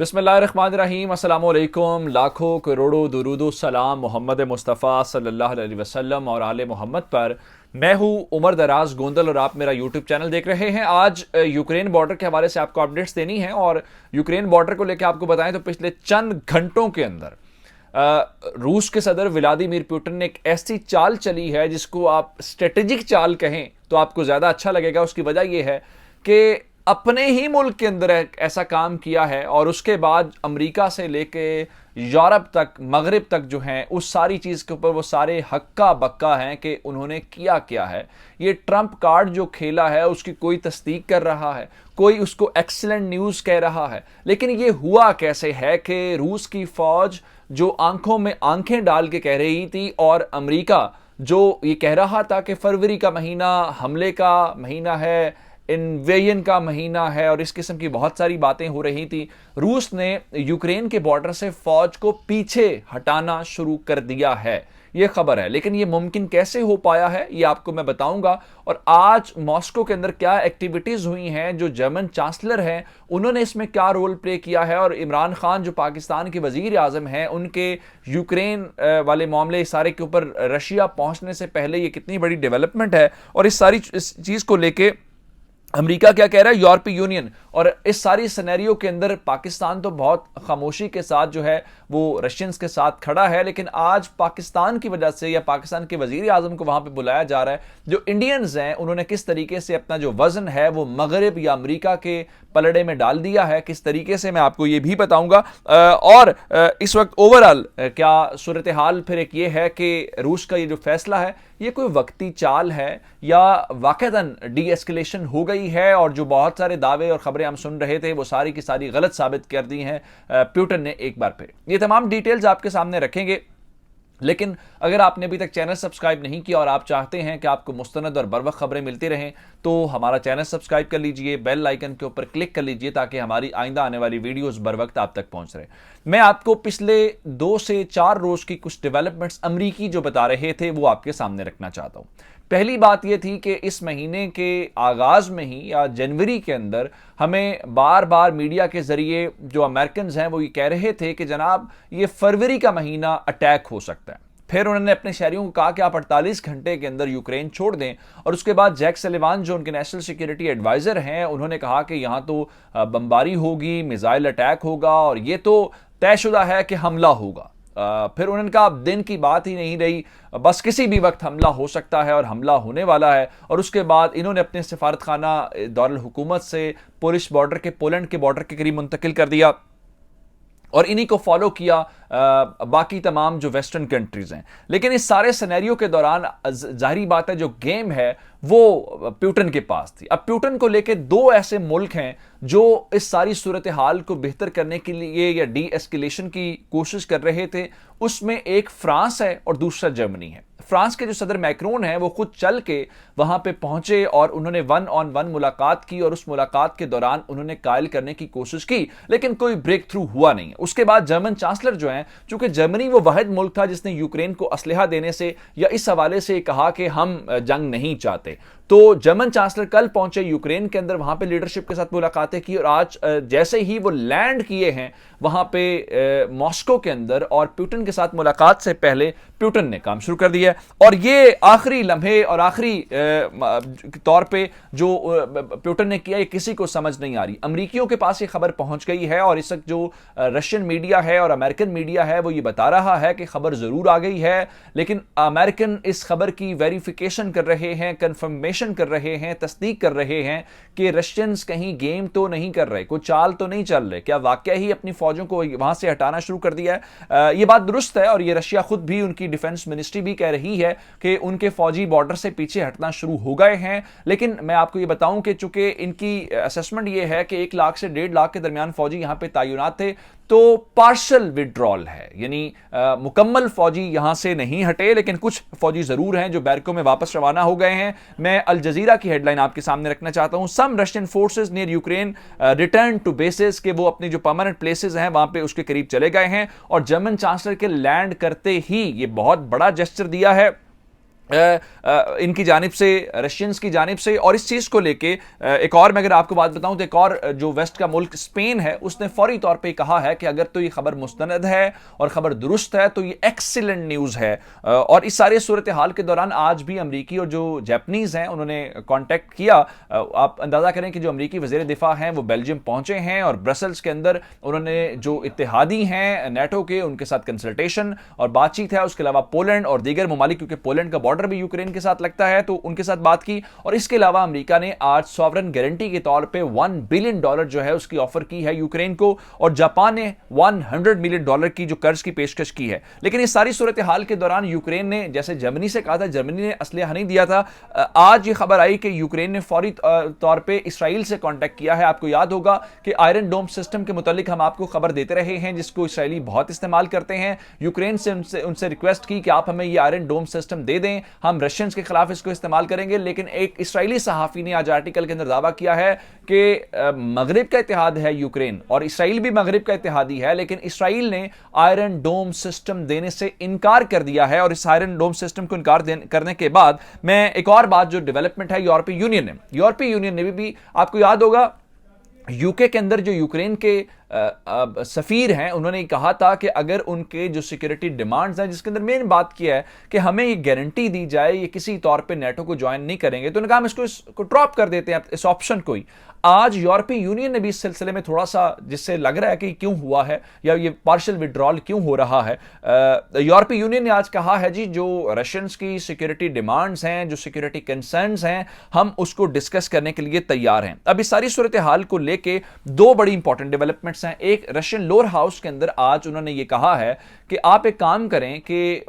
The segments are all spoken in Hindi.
बिस्मिल्लाहिर्रहमानिर्रहीम, अस्सलाम वालेकुम। लाखों करोड़ों दुरूदो सलाम मोहम्मद मुस्तफ़ा सल्लल्लाहु अलैहि वसल्लम और आले मोहम्मद पर। मैं हूं उमर दराज गोंदल और आप मेरा यूट्यूब चैनल देख रहे हैं। आज यूक्रेन बॉर्डर के हवाले से आपको अपडेट्स देनी है और यूक्रेन बॉर्डर को लेकर आपको बताएं तो पिछले चंद घंटों के अंदर रूस के सदर व्लादिमीर पुतिन ने एक ऐसी चाल चली है जिसको आप स्ट्रेटेजिक चाल कहें तो आपको ज़्यादा अच्छा लगेगा। उसकी वजह यह है कि अपने ही मुल्क के अंदर ऐसा काम किया है और उसके बाद अमेरिका से लेके यूरोप तक, मगरिब तक जो हैं, उस सारी चीज़ के ऊपर वो सारे हक्का बक्का हैं कि उन्होंने किया क्या है। ये ट्रंप कार्ड जो खेला है उसकी कोई तस्दीक कर रहा है, कोई उसको एक्सीलेंट न्यूज़ कह रहा है, लेकिन ये हुआ कैसे है कि रूस की फौज जो आंखों में आंखें डाल के कह रही थी और अमेरिका जो ये कह रहा था कि फरवरी का महीना हमले का महीना है, इन्वेजन का महीना है और इस किस्म की बहुत सारी बातें हो रही थी, रूस ने यूक्रेन के बॉर्डर से फौज को पीछे हटाना शुरू कर दिया है। यह खबर है, लेकिन यह मुमकिन कैसे हो पाया है ये आपको मैं बताऊंगा। और आज मॉस्को के अंदर क्या एक्टिविटीज हुई हैं, जो जर्मन चांसलर हैं उन्होंने इसमें क्या रोल प्ले किया है, और इमरान खान जो पाकिस्तान के वजीर आजम हैं उनके यूक्रेन वाले मामले सारे के ऊपर रशिया पहुंचने से पहले ये कितनी बड़ी डेवलपमेंट है, और इस सारी चीज को लेके अमेरिका क्या कह रहा है, यूरोपीय यूनियन, और इस सारी सिनेरियो के अंदर पाकिस्तान तो बहुत खामोशी के साथ जो है वो रशियंस के साथ खड़ा है। लेकिन आज पाकिस्तान की वजह से या पाकिस्तान के वजीर आजम को वहां पे बुलाया जा रहा है, जो इंडियंस हैं उन्होंने किस तरीके से अपना जो वजन है वो मगरिब या अमेरिका के पलड़े में डाल दिया है, किस तरीके से मैं आपको ये भी बताऊंगा। और इस वक्त ओवरऑल क्या सूरत हाल फिर एक ये है कि रूस का ये जो फैसला है ये कोई वक्ती चाल है या वाकईतन डी एस्केलेशन हो गई है, और जो बहुत सारे दावे और खबरें हम सुन रहे थे वो सारी की सारी गलत साबित कर दी हैं पुतिन ने एक बार फिर। ये तमाम डिटेल्स आपके सामने रखेंगे, लेकिन अगर आपने अभी तक चैनल सब्सक्राइब नहीं किया और आप चाहते हैं कि आपको मुस्तनद और बरवक्त खबरें मिलती रहें तो हमारा चैनल सब्सक्राइब कर लीजिए, बेल आइकन के ऊपर क्लिक कर लीजिए ताकि हमारी आइंदा आने वाली वीडियोस बर वक्त आप तक पहुंच रहे। मैं आपको पिछले 2 से 4 रोज की कुछ डेवलपमेंट्स अमरीकी जो बता रहे थे वो आपके सामने रखना चाहता हूं। पहली बात यह थी कि इस महीने के आगाज में ही या जनवरी के अंदर हमें बार बार मीडिया के जरिए जो अमेरिकन हैं वो ये कह रहे थे कि जनाब ये फरवरी का महीना अटैक हो सकता है। फिर उन्होंने अपने शहरियों को कहा कि आप 48 घंटे के अंदर यूक्रेन छोड़ दें, और उसके बाद जैक सलिवान जो उनके नेशनल सिक्योरिटी एडवाइजर हैं उन्होंने कहा कि यहां तो बमबारी होगी, मिसाइल अटैक होगा और ये तो तयशुदा है कि हमला होगा। फिर उन्होंने कहा अब दिन की बात ही नहीं रही, बस किसी भी वक्त हमला हो सकता है और हमला होने वाला है। और उसके बाद इन्होंने अपने सफारत खाना दारुल हुकूमत से पोलिश बॉर्डर के, पोलैंड के बॉर्डर के करीब मुंतकिल कर दिया और इन्हीं को फॉलो किया बाकी तमाम जो वेस्टर्न कंट्रीज हैं। लेकिन इस सारे सिनेरियो के दौरान जाहिर बात है जो गेम है वो पुतिन के पास थी। अब पुतिन को लेके 2 ऐसे मुल्क हैं जो इस सारी सूरत हाल को बेहतर करने के लिए या डी एस्केलेशन की कोशिश कर रहे थे। उसमें एक फ्रांस है और दूसरा जर्मनी है। फ्रांस के जो सदर मैक्रोन है वो खुद चल के वहां पे पहुंचे और उन्होंने 1-on-1 मुलाकात की, और उस मुलाकात के दौरान उन्होंने कायल करने की कोशिश की लेकिन कोई ब्रेक थ्रू हुआ नहीं। उसके बाद जर्मन चांसलर जो है, चूंकि जर्मनी वो वाहिद मुल्क था जिसने यूक्रेन को असलहा देने से या इस हवाले से कहा कि हम जंग नहीं चाहते, तो जर्मन चांसलर कल पहुंचे यूक्रेन के अंदर, वहां पे लीडरशिप के साथ मुलाकातें की, और आज जैसे ही वो लैंड किए हैं वहां पे मॉस्को के अंदर और पुतिन के साथ मुलाकात से पहले पुतिन ने काम शुरू कर दिया। और ये आखिरी लम्हे और आखिरी तौर पे जो पुतिन ने किया ये किसी को समझ नहीं आ रही। अमरीकियों के पास ये खबर पहुंच गई है और इस वक्त जो रशियन मीडिया है और अमेरिकन मीडिया है वो ये बता रहा है कि खबर जरूर आ गई है, लेकिन अमेरिकन इस खबर की वेरिफिकेशन कर रहे हैं, कंफर्मेशन कर रहे हैं, तस्दीक कर रहे हैं कि रशियंस कहीं गेम तो नहीं कर रहे, कोई चाल तो नहीं चल रहे, क्या वाकई ही अपनी फौजों को वहां से हटाना शुरू कर दिया है। ये बात दुरुस्त है और ये रशिया खुद भी, उनकी डिफेंस मिनिस्ट्री भी कह रही है कि उनके फौजी बॉर्डर से पीछे हटना शुरू हो गए हैं। लेकिन मैं आपको ये बताऊं कि चूंकि इनकी असेसमेंट ये है कि 1 लाख से 1.5 लाख के दरमियान फौजी यहां पे तैनात थे, तो पार्शल विड्रॉल है, यानी मुकम्मल फौजी यहां से नहीं हटे, लेकिन कुछ फौजी जरूर हैं जो बैरकों में वापस रवाना हो गए हैं। मैं अल जजीरा की हेडलाइन आपके सामने रखना चाहता हूं, some Russian forces near Ukraine return to bases, के वो अपनी जो परमानेंट प्लेसेस हैं वहां पे उसके करीब चले गए हैं। और जर्मन चांसलर के लैंड करते ही ये बहुत बड़ा जेस्चर दिया है। इनकी जानिब से, रशियंस की जानिब से। और इस चीज़ को लेके एक और मैं अगर आपको बात बताऊं तो एक और जो वेस्ट का मुल्क स्पेन है उसने फौरी तौर पे कहा है कि अगर तो ये खबर मुस्तनद है और खबर दुरुस्त है तो ये एक्सीलेंट न्यूज़ है। और इस सारे सूरत हाल के दौरान आज भी अमरीकी और जो जापानीज़ हैं उन्होंने कॉन्टैक्ट किया। आप अंदाज़ा करें कि जो अमरीकी वज़ीर दिफा हैं वो बेल्जियम पहुंचे हैं और ब्रसल्स के अंदर उन्होंने जो इत्तेहादी हैं नेटो के उनके साथ कंसल्टेशन और बातचीत है। उसके अलावा पोलैंड और दीगर ममालिक, क्योंकि पोलैंड का बॉर्डर भी यूक्रेन के साथ लगता है, तो उनके साथ बात की। और इसके अलावा अमेरिका ने आज सॉवरन गारंटी के तौर पे $1 बिलियन जो है उसकी ऑफर की है यूक्रेन को, और जापान ने $100 मिलियन की जो कर्ज की पेशकश की है। लेकिन इस सारी सूरत हाल के दौरान यूक्रेन ने जैसे जर्मनी से कहा था, जर्मनी ने असलहा नहीं दिया था, आज ये खबर आई कि यूक्रेन ने फौरी तौर पे इसराइल से कांटेक्ट किया है। आपको याद होगा कि आयरन डोम सिस्टम के मुतालिक हम आपको खबर देते रहे हैं जिसको इसराइली बहुत इस्तेमाल करते हैं। यूक्रेन से उनसे रिक्वेस्ट की कि आप हमें ये आयरन डोम सिस्टम दे दें, हम रशियंस के खिलाफ इसको इस्तेमाल करेंगे। लेकिन एक इसराइली सहाफी ने आज आर्टिकल के अंदर दावा किया है कि मगरिब का इत्तेहाद है यूक्रेन और इसराइल भी मगरिब का इत्तेहादी है, लेकिन इसराइल ने आयरन डोम सिस्टम देने से इनकार कर दिया है। और इस आयरन डोम सिस्टम को इनकार करने के बाद मैं एक और बात जो डेवलपमेंट है यूरोपीय यूनियन ने भी आपको याद होगा यूके के अंदर जो यूक्रेन के सफीर हैं उन्होंने कहा था कि अगर उनके जो सिक्योरिटी डिमांड्स हैं जिसके अंदर मेन बात किया है कि हमें ये गारंटी दी जाए ये किसी तौर पे नेटो को ज्वाइन नहीं करेंगे, तो उन्होंने कहा हम इसको ड्रॉप कर देते हैं इस ऑप्शन को ही। आज यूरोपीय यूनियन ने भी इस सिलसिले में थोड़ा सा, जिससे लग रहा है कि क्यों हुआ है या ये पार्शियल विड्रॉल क्यों हो रहा है, यूरोपीय यूनियन ने आज कहा है जी जो रशियंस की सिक्योरिटी डिमांड्स हैं, जो सिक्योरिटी कंसर्न्स हैं, हम उसको डिस्कस करने के लिए तैयार हैं। अब इस सारी सूरत हाल को लेके दो बड़ी इंपॉर्टेंट डेवलपमेंट्स हैं। एक, रशियन लोअर हाउस के अंदर आज उन्होंने ये कहा है कि आप एक काम करें कि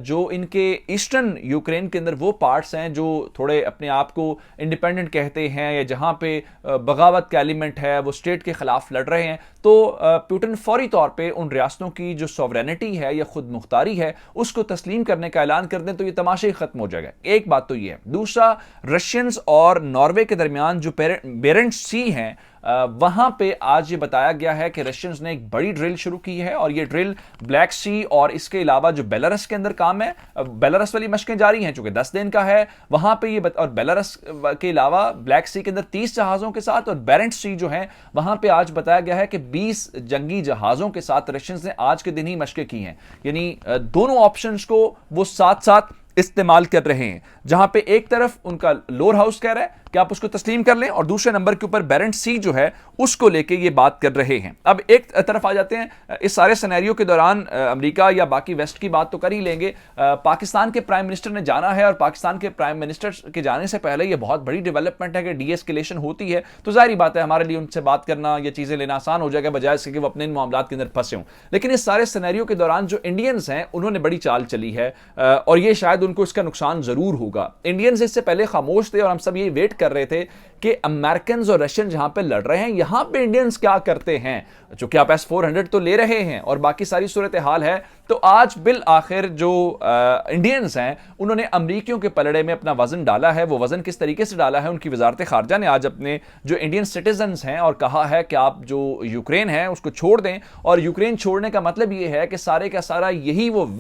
जो इनके ईस्टर्न यूक्रेन के अंदर वो पार्ट्स हैं जो थोड़े अपने आप को इंडिपेंडेंट कहते हैं या जहां पे बगावत का एलिमेंट है, वो स्टेट के खिलाफ लड़ रहे हैं, तो पुतिन फौरी तौर पे उन रियासतों की जो सॉवरेनिटी है या खुद मुख्तारी है उसको तस्लीम करने का ऐलान कर दें तो ये तमाशा ही खत्म हो जाएगा। एक बात तो ये है। दूसरा, रशियंस और नॉर्वे के दरमियान जो बेरेंट्स सी हैं वहां पे आज ये बताया गया है कि रशियंस ने एक बड़ी ड्रिल शुरू की है और ये ड्रिल ब्लैक सी और इसके अलावा जो बेलारस के अंदर काम है, बेलारस वाली मशकें जारी हैं चूंकि 10 दिन का है वहां पे ये और बेलारस के अलावा ब्लैक सी के अंदर 30 जहाजों के साथ और बेरेंट्स सी जो है वहां पे आज बताया गया है कि 20 जंगी जहाजों के साथ रशियंस ने आज के दिन ही मशकें की हैं। यानी दोनों ऑप्शंस को वो साथ साथ इस्तेमाल कर रहे हैं, जहां पे एक तरफ उनका लोअर हाउस कह रहा है कि आप उसको तस्लीम कर लें और दूसरे नंबर के ऊपर बेरेंट्स सी जो है उसको लेके ये बात कर रहे हैं। अब एक तरफ आ जाते हैं, इस सारे सिनेरियो के दौरान अमेरिका या बाकी वेस्ट की बात तो कर ही लेंगे, पाकिस्तान के प्राइम मिनिस्टर ने जाना है और पाकिस्तान के प्राइम मिनिस्टर के जाने से पहले ये बहुत बड़ी डेवलपमेंट है कि डीएस्केलेशन होती है, तो जाहिर बात है हमारे लिए उनसे बात करना या चीजें लेना आसान हो जाएगा बजाय इसके कि वो अपने इन मामलात के अंदर फंसे हों। लेकिन इस सारे सिनेरियो के दौरान जो इंडियंस हैं उन्होंने बड़ी चाल चली है और ये शायद उनको इसका नुकसान जरूर होगा। इंडियंस इससे पहले खामोश थे और हम सब ये वेट कर रहे थे कि अमेरिकन और रशियन जहां पे लड़ रहे हैं यहां पे इंडियंस क्या करते हैं, चूंकि आप S-400 तो ले रहे हैं और बाकी सारी सूरत हाल है। तो आज बिल आखिर जो इंडियंस हैं उन्होंने अमरीकियों के पलड़े में अपना वजन डाला है। वो वजन किस तरीके से डाला है, उनकी वजारत खारजा ने आज अपने जो इंडियन सिटीजन्स हैं और कहा है कि आप जो यूक्रेन है उसको छोड़ दें। और यूक्रेन छोड़ने का मतलब ये है कि सारे का सारा यही वो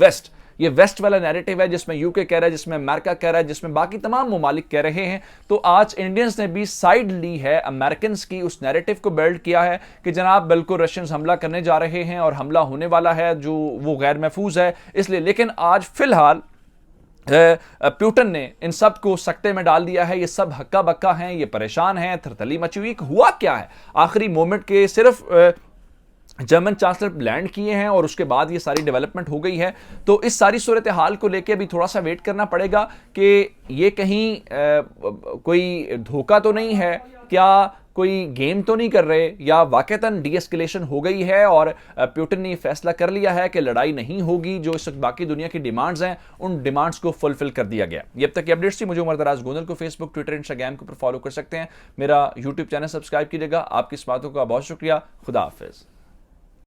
ये वेस्ट वाला नैरेटिव है जिसमें यूके कह रहा है, जिसमें अमेरिका कह रहा है, जिसमें बाकी तमाम ममालिक कह रहे हैं। तो आज इंडियंस ने भी साइड ली है अमेरिकन की, उस नैरेटिव को बिल्ड किया है कि जनाब बिल्कुल रशियंस हमला करने जा रहे हैं और हमला होने वाला है जो वो गैर महफूज है इसलिए। लेकिन आज फिलहाल पुतिन ने इन सब को सकते में डाल दिया है। ये सब हक्का बक्का हैं, ये परेशान हैं, थरथली मची हुई। हुआ क्या है आखिरी मोमेंट के सिर्फ जर्मन चांसलर लैंड किए हैं और उसके बाद ये सारी डेवलपमेंट हो गई है। तो इस सारी सूरत हाल को लेके अभी थोड़ा सा वेट करना पड़ेगा कि ये कहीं कोई धोखा तो नहीं है, क्या कोई गेम तो नहीं कर रहे, या वाकईतन डीएस्केलेशन हो गई है और पुतिन ने फैसला कर लिया है कि लड़ाई नहीं होगी। जो इस वक्त बाकी दुनिया की डिमांड्स हैं उन डिमांड्स को फुलफिल कर दिया गया। ये अब तक की अपडेट्स थी। मुझे उमर दराज गोंदल को फेसबुक, ट्विटर, इंस्टाग्राम के ऊपर फॉलो कर सकते हैं। मेरा यूट्यूब चैनल सब्सक्राइब कीजिएगा। आपकी इस बातों का बहुत शुक्रिया। खुदा हाफिज।